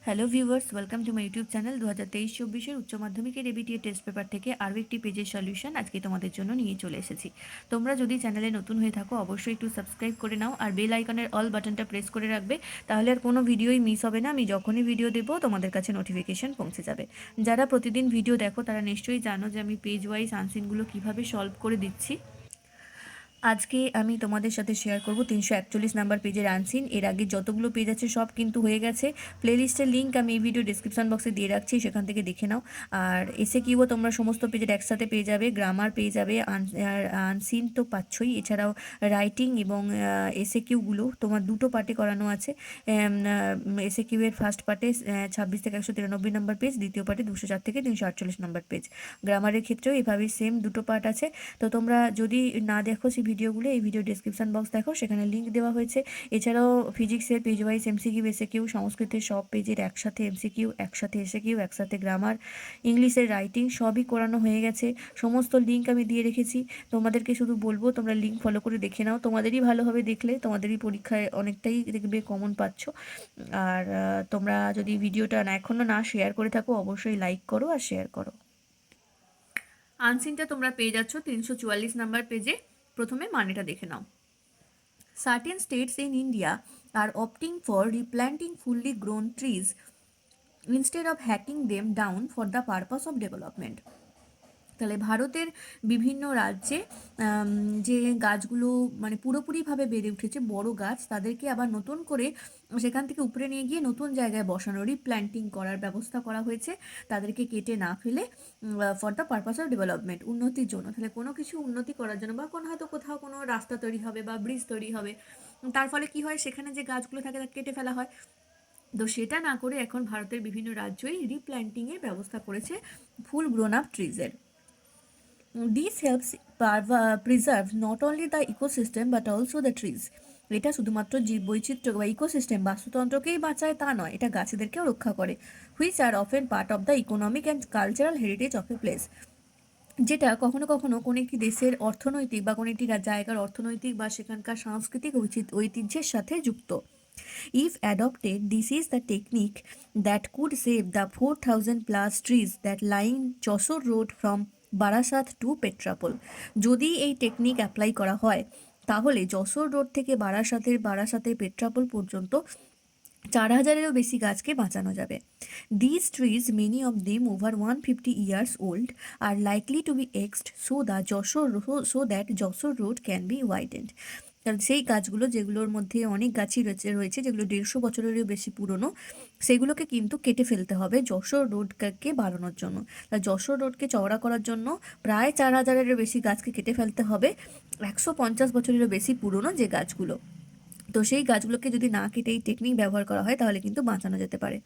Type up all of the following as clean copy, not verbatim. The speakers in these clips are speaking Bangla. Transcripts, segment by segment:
Hello viewers, welcome to my YouTube channel. 2023-24 উচ্চ মাধ্যমিকের এবিটিএ টেস্ট পেপার থেকে আরও একটি পেজের সলিউশন আজকে তোমাদের জন্য নিয়ে চলে এসেছি। তোমরা যদি চ্যানেলে নতুন হয়ে থাকো অবশ্যই একটু সাবস্ক্রাইব করে নাও আর বেল আইকনের অল বাটনটা প্রেস করে রাখবে, তাহলে আর কোনো ভিডিওই মিস হবে না। আমি যখনই ভিডিও দেবো তোমাদের কাছে নোটিফিকেশন পৌঁছে যাবে। যারা প্রতিদিন ভিডিও দেখো তারা নিশ্চয়ই জানো যে আমি পেজ ওয়াইজ আনসিনগুলো কীভাবে সলভ করে দিচ্ছি। আজকে আমি তোমাদের সাথে শেয়ার করব 341 নাম্বার পেজের আনসিন। এর আগে যতগুলো পেজ আছে সব কিন্তু হয়ে গেছে। প্লেলিস্টের লিঙ্ক আমি এই ভিডিও ডিসক্রিপশন বক্সে দিয়ে রাখছি, সেখান থেকে দেখে নাও। আর এসে কিউও তোমরা সমস্ত পেজের একসাথে পেয়ে যাবে, গ্রামার পেয়ে যাবে, আনসিন তো পাচ্ছই, এছাড়াও রাইটিং এবং এসে কিউগুলো তোমার দুটো পার্টে করানো আছে। এসে কিউ এর ফার্স্ট পার্টে 26 থেকে 193 নাম্বার পেজ, দ্বিতীয় পার্টে 204 থেকে 348 নাম্বার পেজ। গ্রামারের ক্ষেত্রেও এভাবেই সেম দুটো পার্ট আছে। তো তোমরা যদি না দেখো সেই ভিডিওগুলো, এই ভিডিও ডিসক্রিপশন বক্স দেখো, সেখানে লিঙ্ক দেওয়া হয়েছে। এছাড়াও ফিজিক্সের পেজ ওয়াইজ এমসিকিউ, এসএকিউ, সংস্কৃতের সব পেজের একসাথে এমসিকিউ, একসাথে এসএকিউ, একসাথে গ্রামার, ইংলিশের রাইটিং সবই করানো হয়ে গেছে। সমস্ত লিঙ্ক আমি দিয়ে রেখেছি। তোমাদেরকে শুধু বলবো তোমরা লিঙ্ক ফলো করে দেখে নাও, তোমাদেরই ভালো হবে দেখলে, তোমাদেরই পরীক্ষায় অনেকটাই দেখবে কমন পাচ্ছ। আর তোমরা যদি ভিডিওটা এখনও না শেয়ার করে থাকো অবশ্যই লাইক করো আর শেয়ার করো। আনসিনটা তোমরা পেয়ে যাচ্ছ 344 নাম্বার পেজে। প্রথমে মানেটা দেখে নাও। Certain states in India are opting for replanting fully grown trees instead of hacking them down for the purpose of development. তাহলে ভারতের বিভিন্ন রাজ্যে যে গাছগুলো মানে পুরোপুরিভাবে বেড়ে উঠেছে বড় গাছ, তাদেরকে আবার নতুন করে সেখান থেকে উপরে নিয়ে গিয়ে নতুন জায়গায় বসানো, রিপ্ল্যান্টিং করার ব্যবস্থা করা হয়েছে, তাদেরকে কেটে না ফেলে, for the purpose of development, উন্নতির জন্য। তাহলে কোনো কিছু উন্নতি করার জন্য বা কোনো হয়তো কোথাও কোনো রাস্তা তৈরি হবে বা ব্রিজ তৈরি হবে, তার ফলে কি হয়, সেখানে যে গাছগুলো থাকে তা কেটে ফেলা হয়। তো সেটা না করে এখন ভারতের বিভিন্ন রাজ্যই রিপ্ল্যান্টিংয়ের ব্যবস্থা করেছে ফুল গ্রোন আপ ট্রিজের। This helps preserve not only the ecosystem but also the trees. এটা শুধুমাত্র জীব বৈচিত্র্য বা ইকোসিস্টেম বাস্তুতন্ত্রকেই বাঁচায় তা নয়, এটা গাছেদেরকেও রক্ষা করে। Which are often part of the economic and cultural heritage of a place, যেটা কখনো কখনো কোনো একটি দেশের অর্থনৈতিক বা কোনো একটি জায়গার অর্থনৈতিক বা সেখানকার সাংস্কৃতিক ঐতিহ্যের সাথে যুক্ত। If adopted, this is the technique that could save the 4,000 plus trees that line Jessore Road from Barasat to Petrapole. যদি এই টেকনিক অ্যাপ্লাই করা হয় তাহলে যশোর রোড থেকে বারাসাতের পেট্রাপোল পর্যন্ত 4,000-এরও বেশি গাছকে বাঁচানো যাবে। These trees, many of them over 150 years old, are likely to be axed so that Jessore Road can be widened. কারণ সেই গাছগুলো যেগুলোর মধ্যে অনেক গাছই রয়েছে যেগুলো 150 বছরেরও বেশি পুরনো, সেগুলোকে কিন্তু কেটে ফেলতে হবে যশোর রোডকে বাড়ানোর জন্য। যশোর রোডকে চওড়া করার জন্য প্রায় 4,000-এরও বেশি গাছকে কেটে ফেলতে হবে, 150 বছরেরও বেশি পুরনো যে গাছগুলো। তো সেই গাছগুলোকে যদি না কেটে এই টেকনিক ব্যবহার করা হয় তাহলে কিন্তু বাঁচানো যেতে পারে।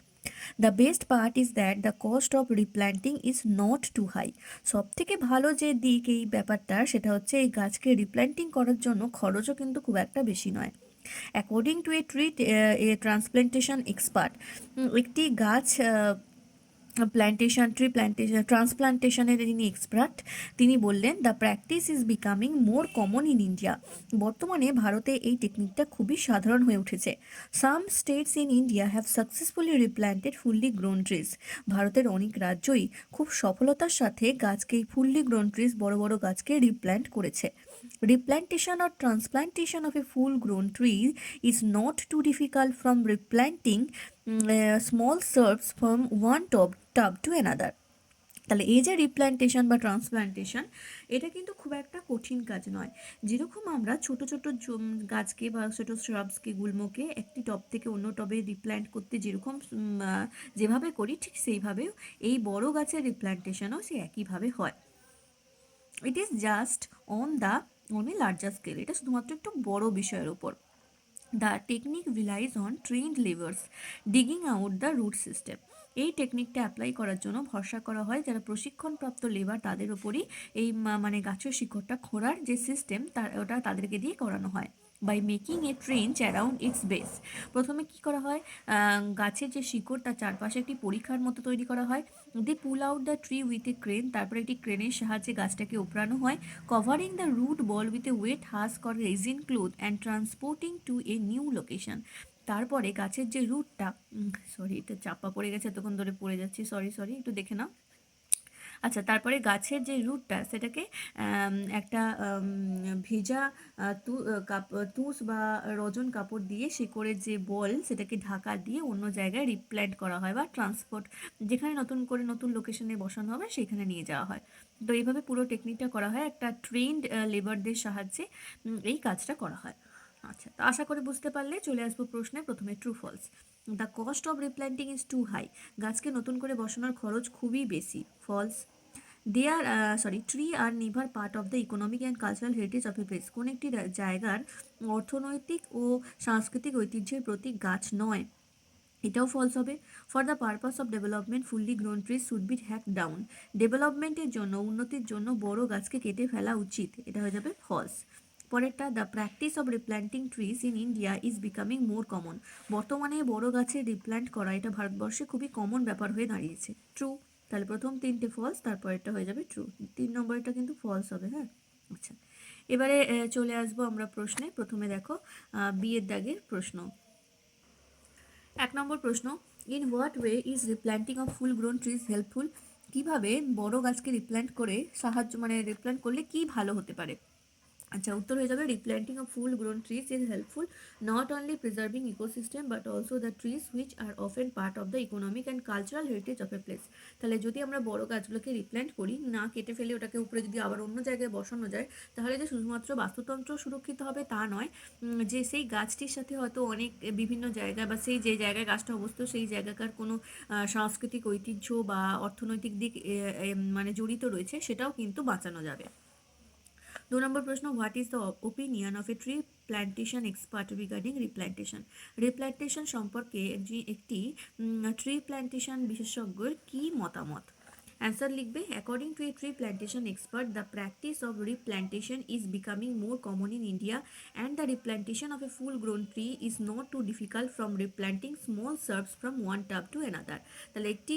The best part is that the cost of replanting is not too high. সব থেকে ভালো যে দিক এই ব্যাপারটা সেটা হচ্ছে এই গাছকে রিপ্ল্যান্টিং করার জন্য খরচও কিন্তু খুব একটা বেশি নয়। According to a transplantation expert, একটি গাছ ট্রান্সপ্লান্টেশনের যিনি এক্সপার্ট, তিনি বললেন the practice is becoming more common in India. বর্তমানে ভারতে এই টেকনিকটা খুবই সাধারণ হয়ে উঠেছে। Some states in India have successfully replanted fully grown trees. ভারতের অনেক রাজ্যই খুব সফলতার সাথে গাছকে, ফুললি গ্রোন ট্রিজ, বড় বড় গাছকে রিপ্ল্যান্ট করেছে। Replantation or transplantation of a full grown tree is not too difficult from replanting small shrubs from one tub to another. তাহলে এই যে রিপ্ল্যান্টেশন বা ট্রান্সপ্লান্টেশন, এটা কিন্তু খুব একটা কঠিন কাজ নয়। যেরকম আমরা ছোট ছোট গাছকে বা ছোট শ্রাবসকে, গুল্মকে একটি টব থেকে অন্য টবে রিপ্ল্যান্ট করতে যেরকম যেভাবে করি, ঠিক সেইভাবেও এই বড় গাছের রিপ্ল্যান্টেশনও সে একইভাবে হয়। It is just on a larger scale, এটা শুধুমাত্র একটু বড় বিষয়ের উপর। The technique relies on trained labours digging out the root system. এই টেকনিকটা অ্যাপ্লাই করার জন্য ভরসা করা হয় যারা প্রশিক্ষণপ্রাপ্ত লেবার, তাদের ওপরই এই মানে গাছের শিকড়টা খোঁড়ার যে সিস্টেম ওটা তাদেরকে দিয়ে করানো হয়। By making a trench around its base, প্রথমে কি করা হয়, গাছের যে শিকড় তার চারপাশে একটি পরীক্ষার মতো তৈরি করা হয়। They pull out the tree with a crane, তারপরে একটি ক্রেনের সাহায্যে গাছটাকে উপড়ানো হয়। Covering the root ball with a wet husk or resin cloth and transporting to a new location. তারপরে গাছের যে রুটটা, সরি এটা চাপা পড়ে গেছে, এতক্ষণ ধরে পড়ে যাচ্ছি, সরি সরি, একটু দেখে নাও। আচ্ছা, তারপরে গাছের যে রুটটা সেটাকে একটা ভেজা তুষ বা রজন কাপড় দিয়ে শিকড়ের যে বল সেটাকে ঢাকা দিয়ে অন্য জায়গায় রিপ্ল্যান্ট করা হয় বা ট্রান্সপোর্ট, যেখানে নতুন করে নতুন লোকেশনে বসানো হবে সেখানে নিয়ে যাওয়া হয়। তো এইভাবে পুরো টেকনিকটা করা হয়, একটা ট্রেন্ড লেবারদের সাহায্যে এই কাজটা করা হয়। আচ্ছা, তো আশা করি বুঝতে পারলে। চলে আসবো প্রশ্নে, প্রথমে true false. The cost of replanting is too high. গাছকে নতুন করে বসানোর খরচ খুবই বেশি। False. Tree are never part of the economic and cultural heritage of a place. কোন একটি জায়গার অর্থনৈতিক ও সাংস্কৃতিক ঐতিহ্যের প্রতীক গাছ নয়, এটাও ফলস হবে। For the purpose of development fully grown trees should be hack down. ডেভেলপমেন্টের জন্য, উন্নতির জন্য বড় গাছকে কেটে ফেলা উচিত, এটা হয়ে যাবে ফলস। পরেরটা, the practice of replanting trees in India is becoming more common. বর্তমানে বড় গাছের রিপ্ল্যান্ট করা এটা ভারতবর্ষে খুবই কমন ব্যাপার হয়ে দাঁড়িয়েছে। ট্রু। তাহলে প্রথম তিনটে ফলস, তারপরেরটা হয়ে যাবে ট্রু। 3 নম্বরটা কিন্তু ফলস হবে, হ্যাঁ। আচ্ছা, এবারে চলে আসবো আমরা প্রশ্নে। প্রথমে দেখো বিয়ের দাগের প্রশ্ন। 1 নম্বর প্রশ্ন, in what way is replanting of full grown trees helpful. কিভাবে বড় গাছকে রিপ্ল্যান্ট করে সাহায্য, মানে রিপ্ল্যান্ট করলে কি ভালো হতে পারে। আচ্ছা, উত্তর হয়ে যাবে replanting of full grown trees is helpful not only preserving ecosystem but also the trees which are often part of the economic and cultural heritage of a place. তাহলে যদি আমরা বড় গাছগুলোকে রিপ্ল্যান্ট করি, না কেটে ফেলে ওটাকে উপরে যদি আবার অন্য জায়গায় বসানো যায়, তাহলে যে শুধুমাত্র বাস্তুতন্ত্র সুরক্ষিত হবে তা নয়, যে সেই গাছটির সাথে হয়তো অনেক বিভিন্ন জায়গা বা সেই যে জায়গায় গাছটা অবস্থিত সেই জায়গাকার কোনো সাংস্কৃতিক ঐতিহ্য বা অর্থনৈতিক দিক মানে জড়িত রয়েছে, সেটাও কিন্তু বাঁচানো যাবে। 2 নম্বর প্রশ্ন, what is the opinion of a tree plantation expert regarding replantation. Replantation সম্পর্কে একটি ট্রি প্ল্যান্টেশন বিশেষজ্ঞের কী মতামত। অ্যান্সার লিখবে, according to a tree plantation expert the practice of replantation is becoming more common in India and the replantation of a full grown tree is not too difficult from replanting small shrubs from one tub to another. তাহলে একটি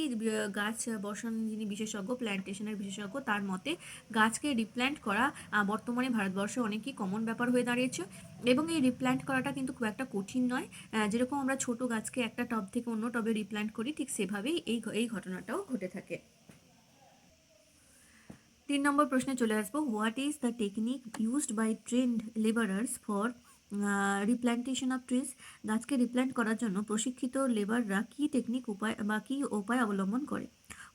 গাছ বসান যিনি বিশেষজ্ঞ, প্ল্যান্টেশনের বিশেষজ্ঞ, তার মতে গাছকে রিপ্ল্যান্ট করা বর্তমানে ভারতবর্ষে অনেকই কমন ব্যাপার হয়ে দাঁড়িয়েছে, এবং এই রিপ্ল্যান্ট করাটা কিন্তু খুব একটা কঠিন নয়। যেরকম আমরা ছোট গাছকে একটা টব থেকে অন্য টবে রিপ্ল্যান্ট করি, ঠিক সেভাবেই এই ঘটনাটাও ঘটে থাকে। 3 নম্বর প্রশ্নে চলে আসবো, what is the technique used by trained labourers for replantation of trees. গাছকে রিপ্ল্যান্ট করার জন্য প্রশিক্ষিত লেবাররা কী টেকনিক উপায় বা কী উপায় অবলম্বন করে।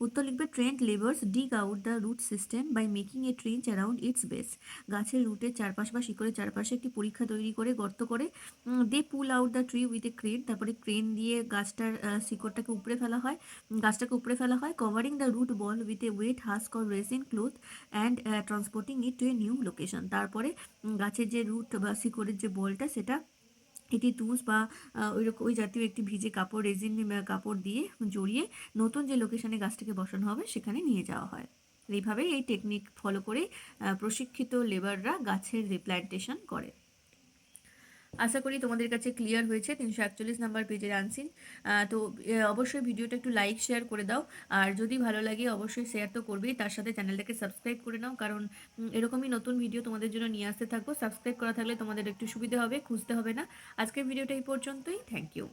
উত্তর লিখবে, trained labourers dig out the root system by making a trench around its base. গাছের রুটের চারপাশ বা শিকড়ের চারপাশে একটি পরীক্ষা তৈরি করে গর্ত করে they pull out the tree with a crane. তারপরে ক্রেন দিয়ে গাছটার শিকড়টাকে উপড়ে ফেলা হয়, covering the root ball with a wet husk or resin cloth and transporting it to a new location. তারপরে গাছের যে রুট বা শিকড়ের যে বলটা সেটা এটি তুষ বা ওই জাতীয় একটি ভিজে কাপড়, রেজিন কাপড় দিয়ে জড়িয়ে নতুন যে লোকেশনে গাছটাকে বসানো হবে সেখানে নিয়ে যাওয়া হয়। এইভাবেই এই টেকনিক ফলো করে প্রশিক্ষিত লেবাররা গাছের রিপ্ল্যান্টেশন করে। আশা করি তোমাদের কাছে ক্লিয়ার হয়েছে 341 নম্বর পেজের আনসিন। তো অবশ্যই ভিডিওটা একটু লাইক শেয়ার করে দাও, আর যদি ভালো লাগে অবশ্যই শেয়ার তো করবেই, তার সাথে চ্যানেলটাকে সাবস্ক্রাইব করে নাও, কারণ এরকমই নতুন ভিডিও তোমাদের জন্য নিয়ে আসতে থাকবো। সাবস্ক্রাইব করা থাকলে তোমাদের একটু সুবিধা হবে, খুঁজতে হবে না। আজকের ভিডিওটা এই পর্যন্তই, থ্যাংক ইউ।